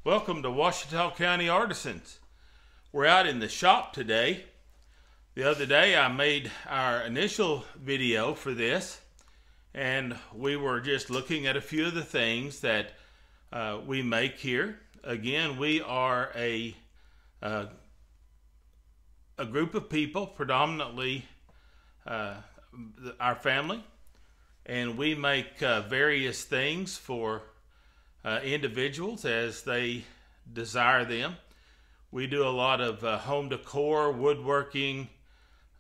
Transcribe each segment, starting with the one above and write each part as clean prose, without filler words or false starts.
Welcome to Ouachita County Artisans. We're out in the shop today. The other day I made our initial video for this, and we were just looking at a few of the things that we make here. Again, we are a group of people, predominantly our family, and we make various things for individuals as they desire them. We do a lot of home decor, woodworking,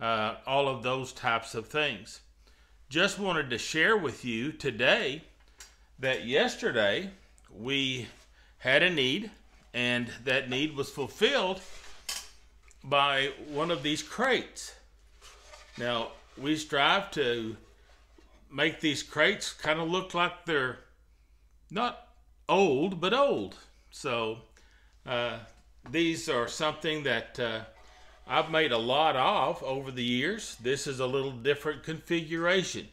all of those types of things. Just wanted to share with you today that yesterday we had a need, and that need was fulfilled by one of these crates. Now, we strive to make these crates kind of look like they're not old, but old. So these are something that I've made a lot of over the years. This is a little different configuration.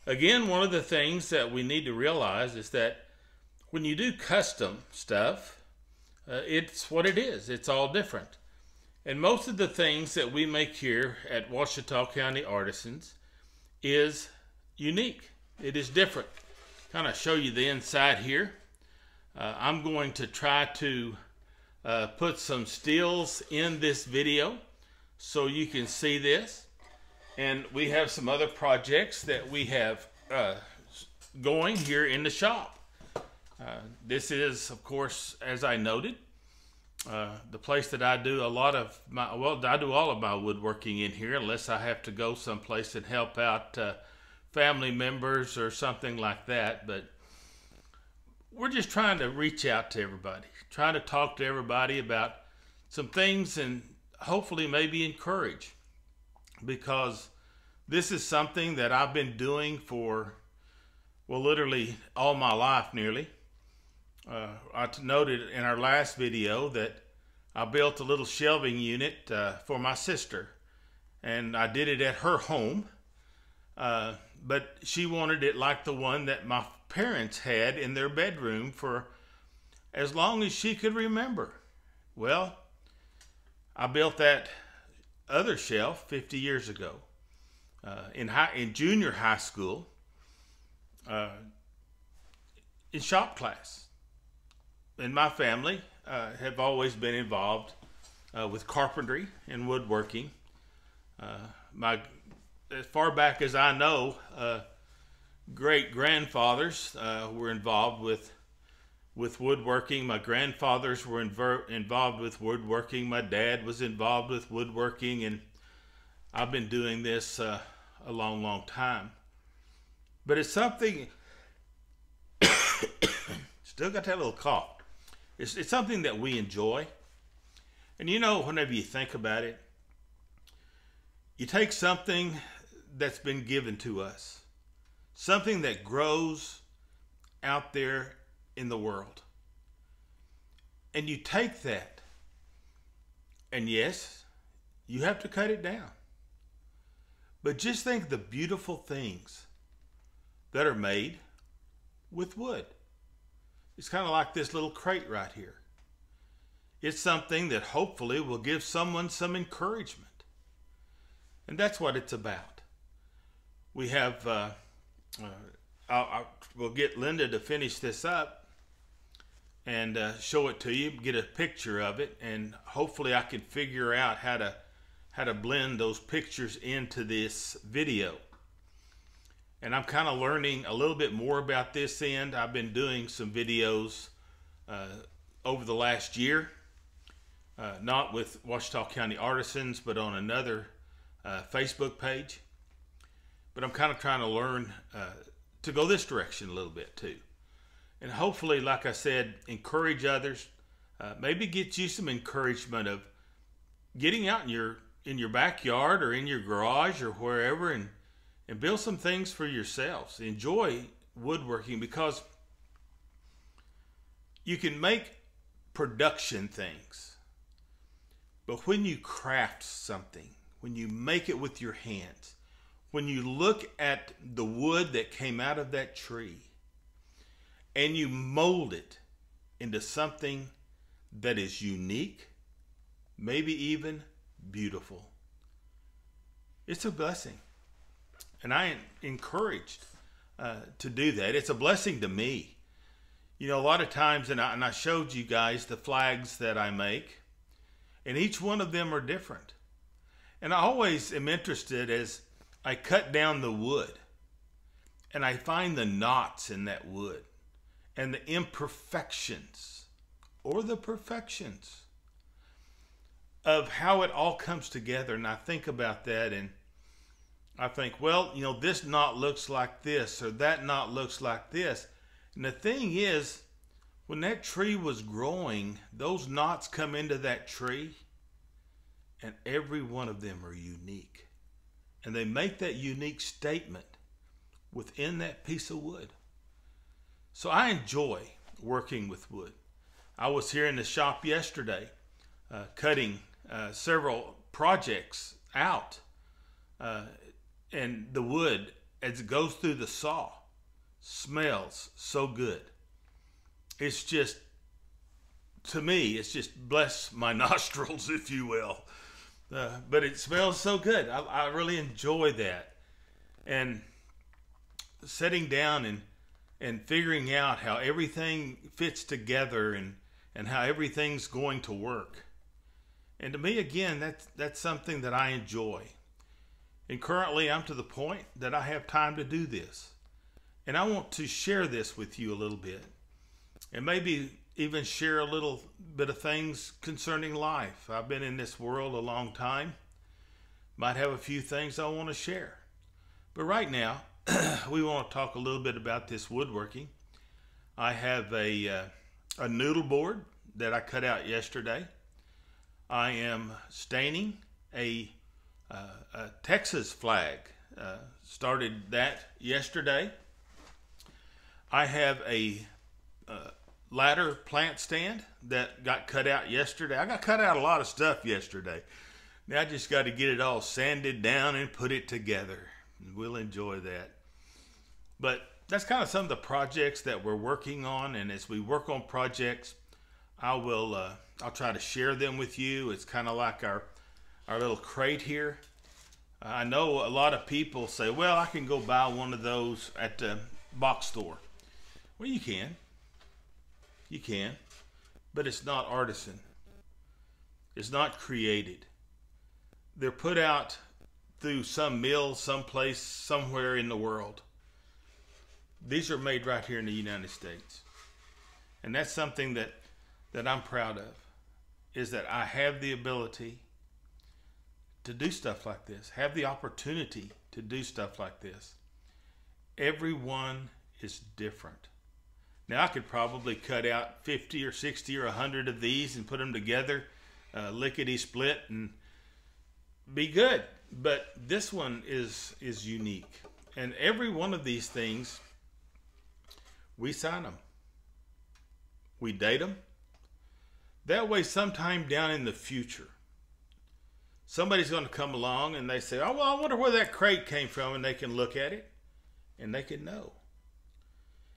Again, one of the things that we need to realize is that when you do custom stuff, it's what it is. It's all different. And most of the things that we make here at Ouachita County Artisans is unique. It is different. Kind of show you the inside here. I'm going to try to put some stills in this video so you can see this. And we have some other projects that we have going here in the shop. This is, of course, as I noted, the place that I do a lot of my, well, I do all of my woodworking in here unless I have to go someplace and help out family members or something like that. But we're just trying to reach out to everybody, trying to talk to everybody about some things and hopefully maybe encourage, because this is something that I've been doing for, well, literally all my life nearly. I noted in our last video that I built a little shelving unit for my sister, and I did it at her home, but she wanted it like the one that my parents had in their bedroom for as long as she could remember. Well, I built that other shelf 50 years ago in junior high school in shop class. And my family have always been involved with carpentry and woodworking. As far back as I know, great-grandfathers were involved with woodworking. My grandfathers were involved with woodworking. My dad was involved with woodworking, and I've been doing this a long, long time. But it's something, still got that little cough. It's something that we enjoy. And you know, whenever you think about it, you take something that's been given to us, something that grows out there in the world, and you take that, and yes, you have to cut it down. But just think the beautiful things that are made with wood. It's kind of like this little crate right here. It's something that hopefully will give someone some encouragement. And that's what it's about. We have, we'll get Linda to finish this up and show it to you, get a picture of it, and hopefully I can figure out how to blend those pictures into this video. And I'm kind of learning a little bit more about this end. I've been doing some videos over the last year, not with Ouachita County Artisans, but on another Facebook page. But I'm kind of trying to learn to go this direction a little bit too. And hopefully, like I said, encourage others. Maybe get you some encouragement of getting out in your backyard or in your garage or wherever and build some things for yourselves. Enjoy woodworking, because you can make production things. But when you craft something, when you make it with your hands, when you look at the wood that came out of that tree and you mold it into something that is unique, maybe even beautiful. It's a blessing. And I am encouraged to do that. It's a blessing to me. You know, a lot of times, and I showed you guys the flags that I make, and each one of them are different. And I always am interested as I cut down the wood and I find the knots in that wood and the imperfections or the perfections of how it all comes together. And I think about that and I think, well, you know, this knot looks like this or that knot looks like this. And the thing is, when that tree was growing, those knots come into that tree and every one of them are unique. And they make that unique statement within that piece of wood. So I enjoy working with wood. I was here in the shop yesterday cutting several projects out. And the wood, as it goes through the saw, smells so good. It's just, to me, it's just bless my nostrils, if you will. But it smells so good. I really enjoy that. And sitting down and figuring out how everything fits together and how everything's going to work. And to me, again, that's something that I enjoy. And currently, I'm to the point that I have time to do this. And I want to share this with you a little bit. And maybe even share a little bit of things concerning life. I've been in this world a long time. Might have a few things I want to share. But right now, we want to talk a little bit about this woodworking. I have a noodle board that I cut out yesterday. I am staining a Texas flag. Started that yesterday. I have a ladder plant stand that got cut out yesterday. I got cut out a lot of stuff yesterday. Now I just got to get it all sanded down and put it together. We'll enjoy that. But that's kind of some of the projects that we're working on. And as we work on projects, I'll try to share them with you. It's kind of like our little crate here. I know a lot of people say, well, I can go buy one of those at the box store. Well, you can. You can. But it's not artisan. It's not created. They're put out through some mill, someplace, somewhere in the world. These are made right here in the United States. And that's something that I'm proud of, is that I have the ability to do stuff like this, have the opportunity to do stuff like this. Everyone is different. Now I could probably cut out 50 or 60 or 100 of these and put them together, lickety split, and be good. But this one is unique. And every one of these things, we sign them. We date them. That way sometime down in the future, somebody's going to come along and they say, oh, well, I wonder where that crate came from, and they can look at it and they can know.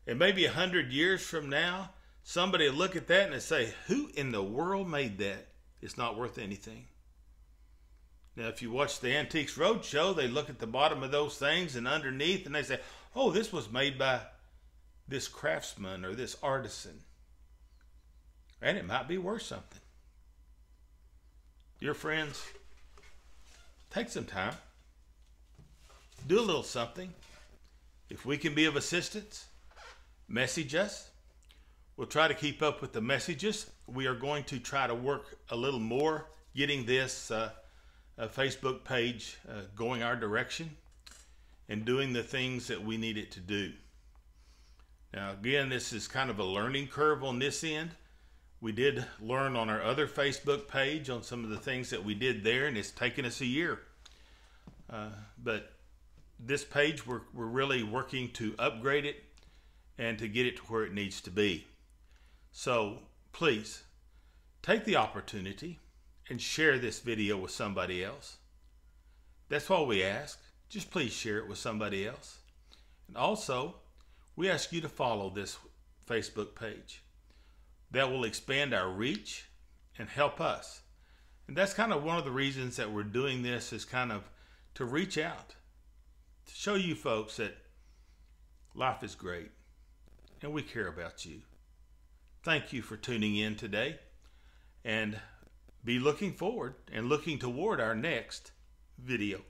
And maybe 100 years from now, somebody will look at that and they say, who in the world made that? It's not worth anything. Now, if you watch the Antiques Roadshow, they look at the bottom of those things and underneath and they say, oh, this was made by this craftsman or this artisan. And it might be worth something. Dear friends, take some time. Do a little something. If we can be of assistance, message us. We'll try to keep up with the messages. We are going to try to work a little more getting this Facebook page going our direction and doing the things that we need it to do. Now, again, this is kind of a learning curve on this end. We did learn on our other Facebook page on some of the things that we did there, and it's taken us a year. But this page, we're really working to upgrade it and to get it to where it needs to be. So please take the opportunity and share this video with somebody else. That's all we ask. Just please share it with somebody else. And also, we ask you to follow this Facebook page. that will expand our reach and help us. And that's kind of one of the reasons that we're doing this, is kind of to reach out, to show you folks that life is great and we care about you. Thank you for tuning in today, and be looking forward and looking toward our next video.